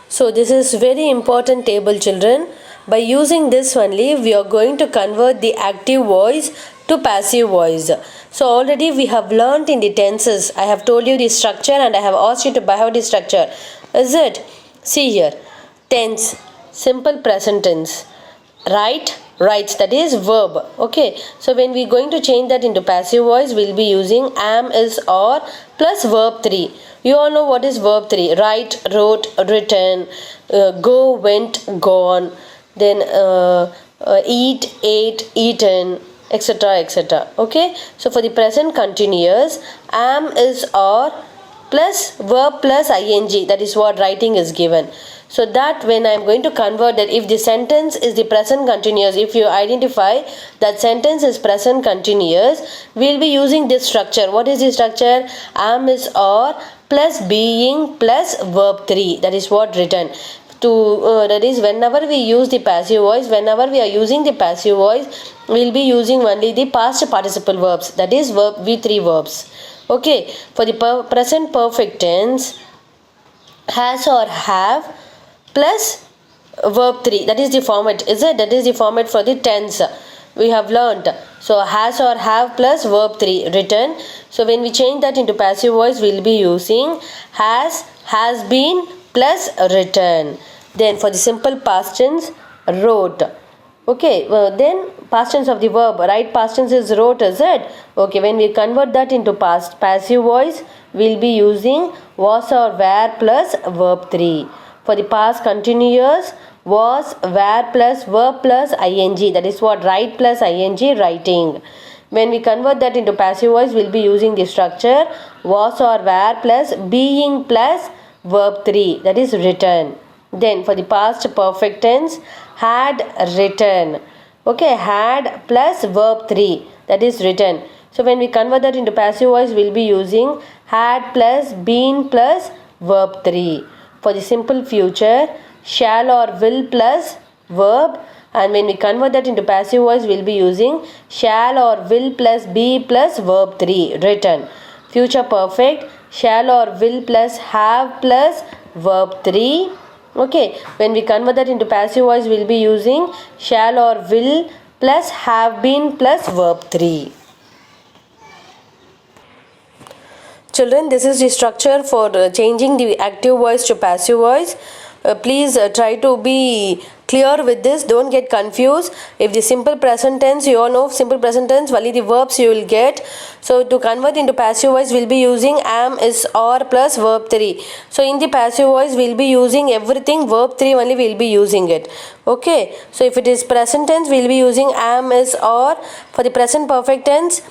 So this is very important table, children. By using this only, we are going to convert the active voice to passive voice. So already we have learnt in the tenses. I have told you the structure and I have asked you to by heart the structure. Is it? See here. Tense, simple present tense. Write, writes, that is verb. Okay, so when we are going to change that into passive voice, we'll be using am, is, or plus verb 3. You all know what is verb 3. Write, wrote, written, go, went, gone, then eat, ate, eaten, etc., etc. Okay, so for the present continuous, am, is, or plus verb plus ing, that is what writing is given. So that when I am going to convert that, if the sentence is the present continuous, if you identify that sentence is present continuous, we will be using this structure. What is the structure? Am, is, or plus being plus verb 3. That is what written. That is whenever we use the passive voice, whenever we are using the passive voice, we will be using only the past participle verbs. That is verb V3 verbs. Okay, for the present perfect tense, has or have plus verb 3, that is the format, is it? That is the format for the tense we have learnt. So has or have plus verb 3 written. So when we change that into passive voice, we will be using has been plus written. Then for the simple past tense, wrote. Okay, then past tense of the verb, right? Past tense is wrote, is it? Okay, when we convert that into passive voice, we will be using was or were plus verb 3. For the past continuous, was, were plus verb plus ing, that is what, write plus ing, writing. When we convert that into passive voice, we will be using the structure was or were plus being plus verb 3, that is written. Then for the past perfect tense, had written. Okay, had plus verb 3, that is written. So when we convert that into passive voice, we will be using had plus been plus verb 3. For the simple future, shall or will plus verb, and when we convert that into passive voice, we will be using shall or will plus be plus verb 3 written. Future perfect, shall or will plus have plus verb 3. Okay, when we convert that into passive voice, we will be using shall or will plus have been plus verb 3. Children, this is the structure for changing the active voice to passive voice. Please try to be clear with this. Don't get confused. If the simple present tense, you all know simple present tense, only the verbs you will get. So to convert into passive voice, we will be using am, is, or plus verb 3. So in the passive voice, we will be using everything verb 3 only we will be using it. Okay. So if it is present tense, we will be using am, is, or. For the present perfect tense,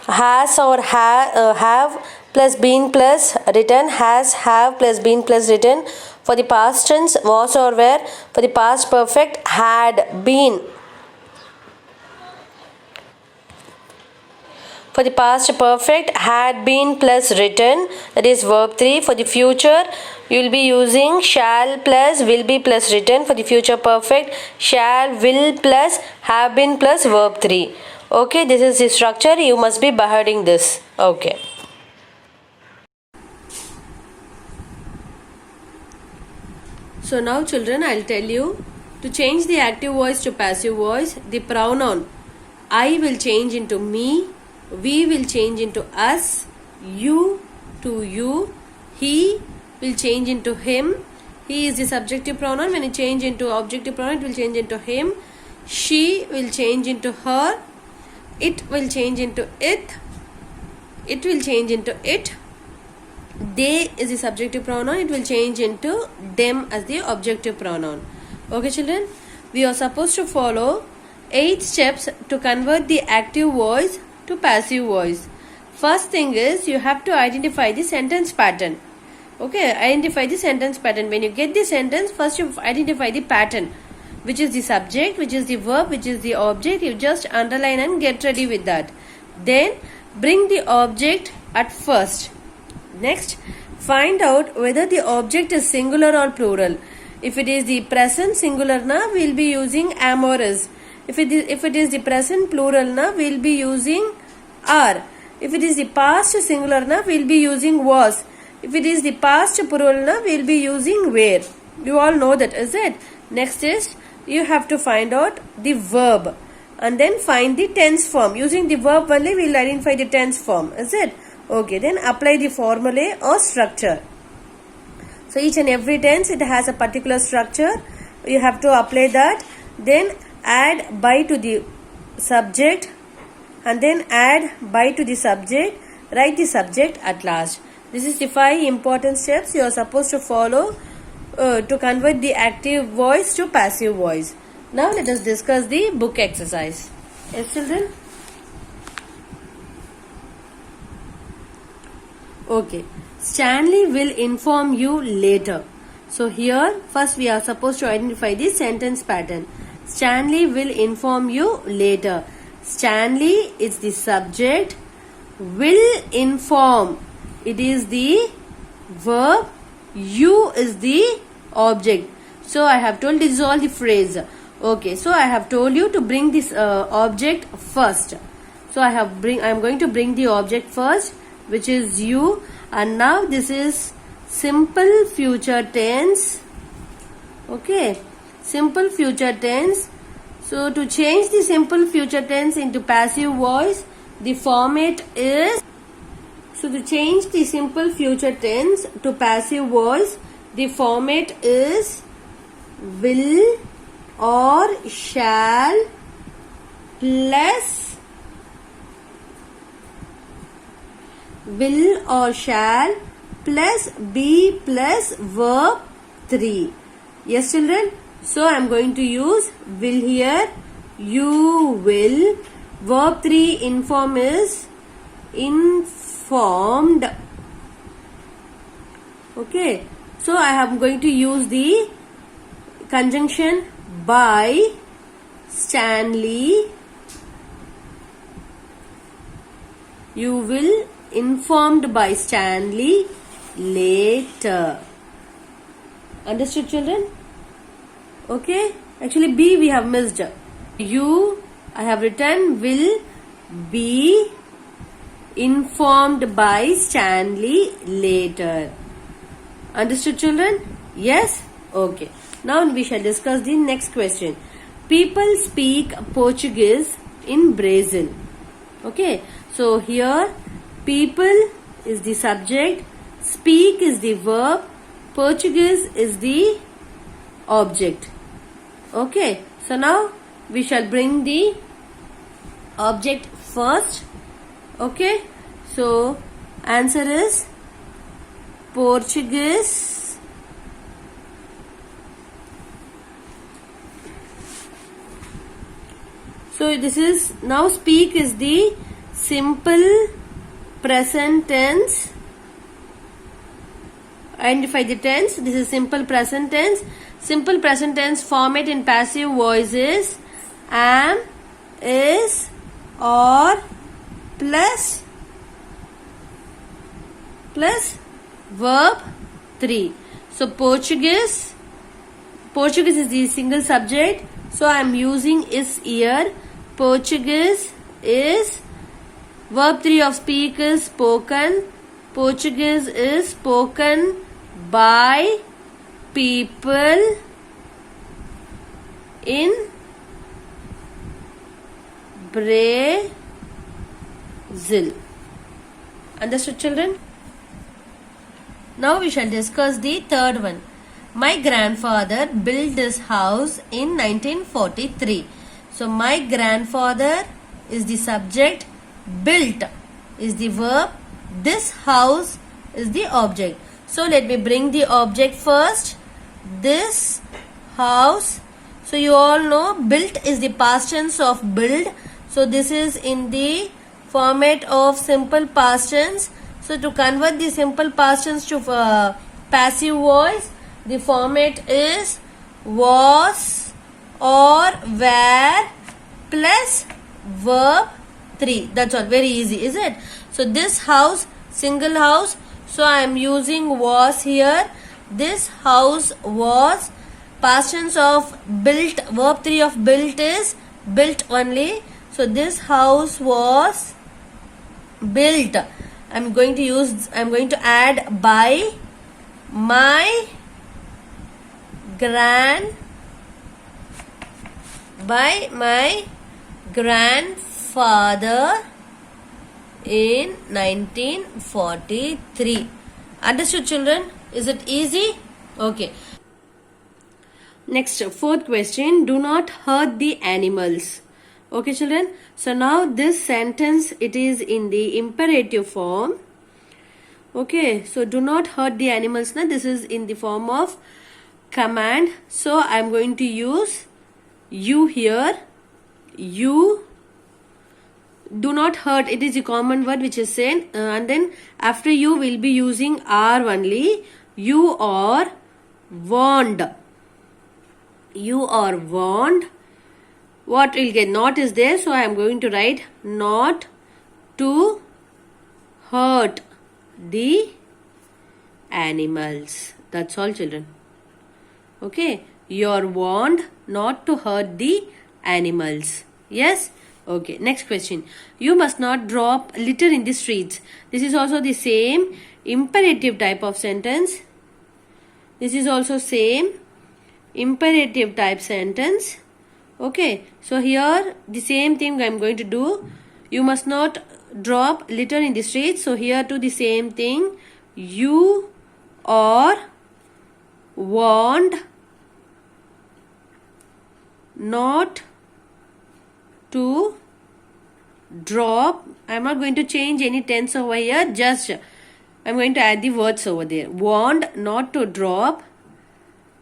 has or have plus been plus written, has, have plus been plus written. For the past tense, was or were. For the past perfect, had been. For the past perfect, had been plus written, that is verb 3. For the future, you will be using shall plus will be plus written. For the future perfect, shall, will plus have been plus verb 3. Okay, this is the structure. You must be by hearting this. Okay. So now children, I will tell you to change the active voice to passive voice. The pronoun I will change into me, we will change into us, you to you, he will change into him. He is the subjective pronoun. When it change into objective pronoun, it will change into him. She will change into her. It will change into it. It will change into it. They is the subjective pronoun. It will change into them as the objective pronoun. Okay children, we are supposed to follow 8 steps to convert the active voice to passive voice. First thing is, you have to identify the sentence pattern. Okay, identify the sentence pattern. When you get the sentence, first you identify the pattern, which is the subject, which is the verb, which is the object. You just underline and get ready with that. Then bring the object at first. Next, find out whether the object is singular or plural. If it is the present singular na, we will be using am or is. If it is the present plural na, we will be using are. If it is the past singular na, we will be using was. If it is the past plural na, we will be using were. You all know that, is it? Next is you have to find out the verb and then find the tense form. Using the verb only we will identify the tense form, is it? Okay, then apply the formulae or structure. So each and every tense it has a particular structure. You have to apply that. Then add by to the subject and then add by to the subject. Write the subject at last. This is the 5 important steps you are supposed to follow to convert the active voice to passive voice. Now let us discuss the book exercise. Yes, children? Okay. Stanley will inform you later. So here first we are supposed to identify the sentence pattern. Stanley will inform you later. Stanley is the subject. Will inform, it is the verb. You is the object. So I have told this is all the phrase. Okay, so I have told you to bring this object first. So I am going to bring the object first, which is you. And now this is simple future tense. Okay, simple future tense. So to change the simple future tense into passive voice, the format is, so to change the simple future tense to passive voice, the format is will or shall plus will or shall plus be plus verb 3. Yes, children? So I am going to use will here. You will. Verb 3 inform is informed. Okay. So I am going to use the conjunction by Stanley. You will informed by Stanley later. Understood, children? Okay. Actually B we have missed. You I have written will be informed by Stanley later. Understood, children? Yes? Okay. Now we shall discuss the next question. People speak Portuguese in Brazil. Okay. So here people is the subject, speak is the verb, Portuguese is the object. Okay. So now we shall bring the object first. Okay. So answer is Portuguese. So this is, now speak is the simple present tense. Identify the tense. This is simple present tense. Simple present tense format in passive voice is am, is, or plus verb 3. So Portuguese is the single subject. So I am using is here. Portuguese is, verb 3 of speak is spoken. Portuguese is spoken by people in Brazil. Understood, children? Now we shall discuss the third one. My grandfather built this house in 1943. So my grandfather is the subject, built is the verb, this house is the object. So let me bring the object first. This house. So you all know built is the past tense of build. So this is in the format of simple past tense. So to convert the simple past tense to passive voice, the format is was or were plus verb 3. That's all. Very easy, is it? So this house, single house. So I am using was here. This house was. Past tense of built, verb 3 of built is built only. So this house was built. I'm going to add by my my grandfather in 1943. Understood, children? Is it easy? Okay. Next, fourth question. Do not hurt the animals. Okay, children. So now this sentence, it is in the imperative form. Okay, so do not hurt the animals. Now this is in the form of command. So I am going to use you here. You. Do not hurt. It is a common word which is said, and then after you will be using are only. You are warned. You are warned. What will get? Not is there, so I am going to write not to hurt the animals. That's all, children. Okay, you are warned not to hurt the animals. Yes. Okay, next question. You must not drop litter in the streets. This is also the same imperative type of sentence. This is also same imperative type sentence. Okay, so here the same thing I am going to do. You must not drop litter in the streets. So here too the same thing. You are warned not to drop. I am not going to change any tense over here. Just I am going to add the words over there. Warned not to drop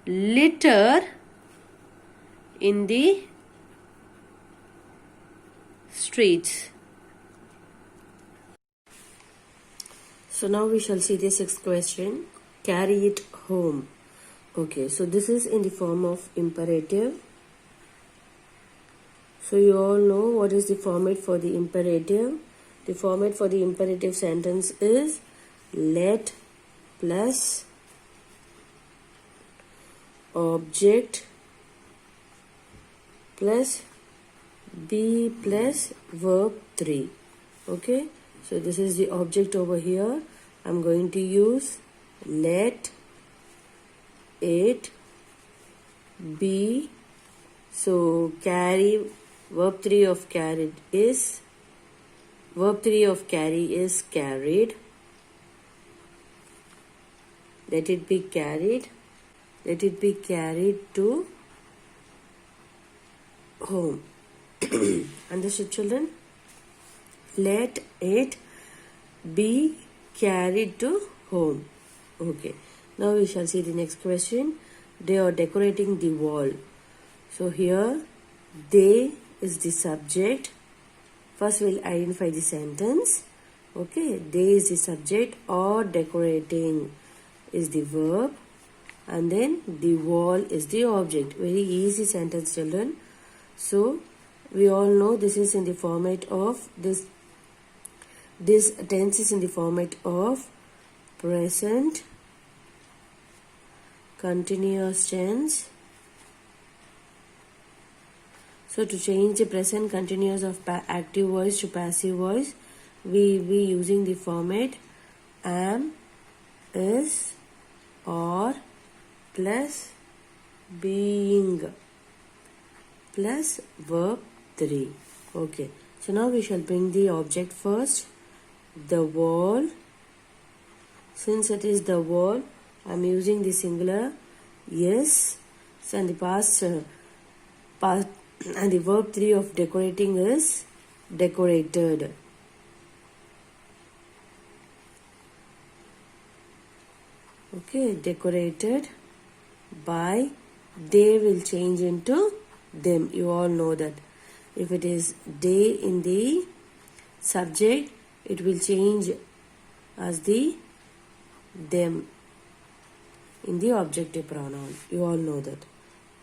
litter in the streets. So now we shall see the sixth question. Carry it home. Okay, so this is in the form of imperative. So you all know what is the format for the imperative. The format for the imperative sentence is let plus object plus be plus verb 3. Okay, so this is the object over here. I'm going to use let it be. So carry, verb 3 of carry is carried. Let it be carried. Let it be carried to home. Understood, children? Let it be carried to home. Okay. Now we shall see the next question. They are decorating the wall. So here, they is the subject. First we'll identify the sentence. Okay. They is the subject, or decorating is the verb. And then the wall is the object. Very easy sentence, children. So we all know this is in the format of this tense is in the format of present continuous tense. So to change the present continuous of active voice to passive voice, we will be using the format am, is, or plus being plus verb 3. Okay. So now we shall bring the object first. The wall. Since it is the wall, I am using the singular yes. So and the past and the verb 3 of decorating is decorated. Okay, decorated by. They will change into them. You all know that. If it is they in the subject, it will change as the them in the objective pronoun. You all know that.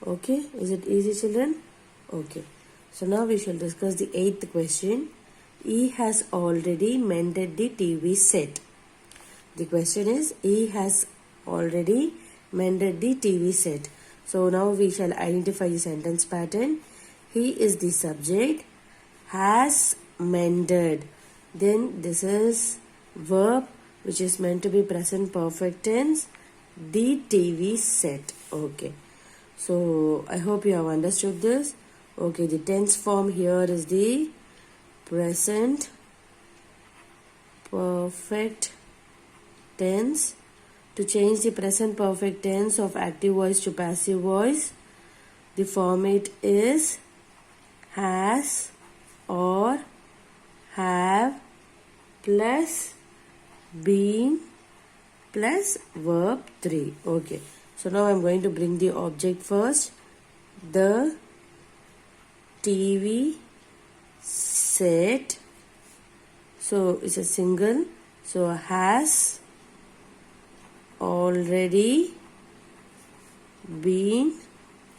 Okay, is it easy, children? Okay, so now we shall discuss the 8th question. He has already mended the TV set. The question is, he has already mended the TV set. So now we shall identify the sentence pattern. He is the subject, has mended. Then this is verb which is meant to be present perfect tense, the TV set. Okay. So I hope you have understood this. Okay, the tense form here is the present perfect tense. To change the present perfect tense of active voice to passive voice, the format is has or have plus been plus verb 3. Okay, so now I'm going to bring the object first. The TV set. So it's a single. So has already been,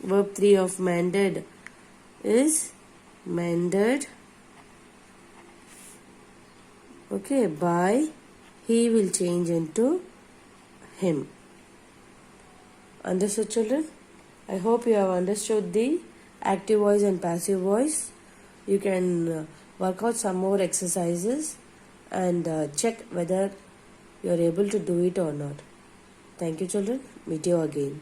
verb 3 of mended is mended. Okay, by, he will change into him. Understood, children? I hope you have understood the active voice and passive voice. You can work out some more exercises and check whether you are able to do it or not. Thank you, children. Meet you again.